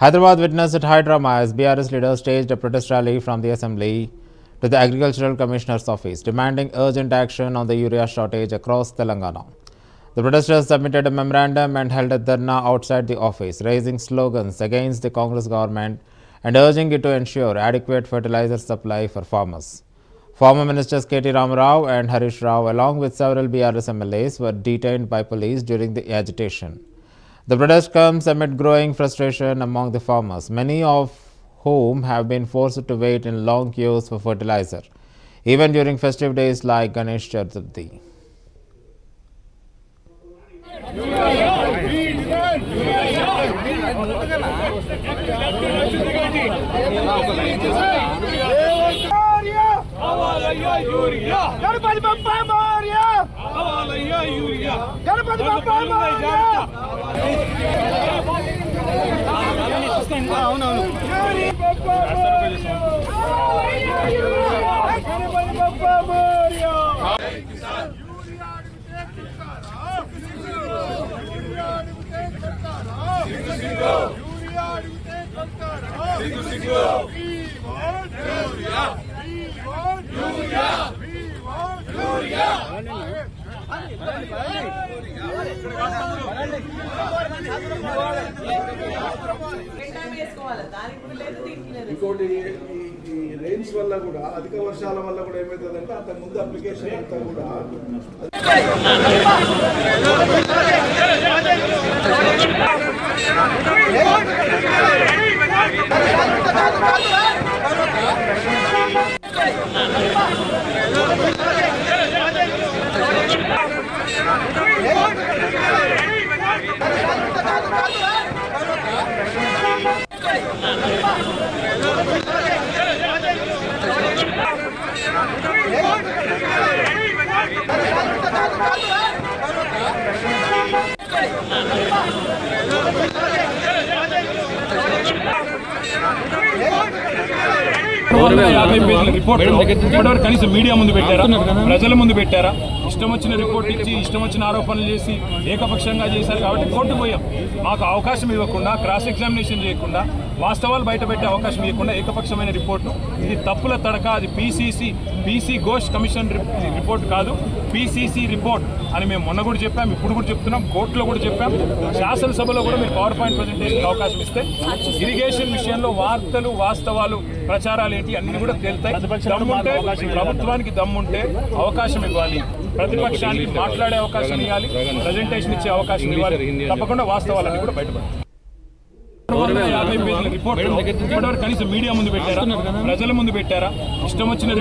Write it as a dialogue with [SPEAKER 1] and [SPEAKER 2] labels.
[SPEAKER 1] Hyderabad witnessed high drama as BRS leaders staged a protest rally from the assembly to the Agricultural Commissioner's office, demanding urgent action on the urea shortage across Telangana. The protesters submitted a memorandum and held a dharna outside the office, raising slogans against the Congress government and urging it to ensure adequate fertilizer supply for farmers. Former Ministers K.T. Ramarao and Harish Rao, along with several BRS MLAs, were detained by police during the agitation. The protest comes amid growing frustration among the farmers, many of whom have been forced to wait in long queues for fertilizer, even during festive days like Ganesh Chaturthi.
[SPEAKER 2] Ganapati Bappa Morya హవాలయ్యా యూరియా గణపతి బప్పా మోరియా అవునవును గణపతి బప్పా మోరియా
[SPEAKER 3] ఇంకోటి ఈ rains వల్ల కూడా అధిక వర్షాల వల్ల కూడా ఏమవుతుందంటే అంతకు ముందు అప్లికేషన్ అంతా కూడా
[SPEAKER 4] రిపోర్ట్ కనీసం మీడియా ముందు పెట్టారా, ప్రజల ముందు పెట్టారా? ఇష్టం వచ్చిన రిపోర్ట్ ఇచ్చి ఇష్టం వచ్చిన ఆరోపణలు చేసి ఏకపక్షంగా చేశారు కాబట్టి కోర్టు పోయాం. మాకు అవకాశం ఇవ్వకుండా, క్రాస్ ఎగ్జామినేషన్ చేయకుండా, వాస్తవాలు బయటపెట్టే అవకాశం ఇవ్వకుండా ఏకపక్షమైన రిపోర్టు ఇది తప్పుల తడక. అది పీసీ ఘోష్ కమిషన్ రిపోర్ట్ కాదు, పీసీసీ రిపోర్ట్ అని మేము మొన్న కూడా చెప్పాం, ఇప్పుడు కూడా చెప్తున్నాం, కోర్టులో కూడా చెప్పాం, శాసనసభలో కూడా మీరు పవర్ పాయింట్ ప్రజెంటేషన్ అవకాశం ఇస్తే ఇరిగేషన్ విషయంలో వార్తలు వాస్తవాలు ప్రచారాలు ఏంటి అన్ని కూడా తేలుతాయి. దమ్ముంటే ప్రభుత్వానికి దమ్ముంటే అవకాశం ఇవ్వాలి, ప్రతిపక్షానికి మాట్లాడే అవకాశం ఇవ్వాలి, ప్రజెంటేషన్ ఇచ్చే అవకాశం ఇవ్వాలి. తప్పకుండా వాస్తవాలన్నీ కూడా బయటపడతాయి. 50 పేజీల రిపోర్ట్ కనీసం మీడియా ముందు పెట్టారా, ప్రజల ముందు పెట్టారా? ఇష్టం వచ్చిన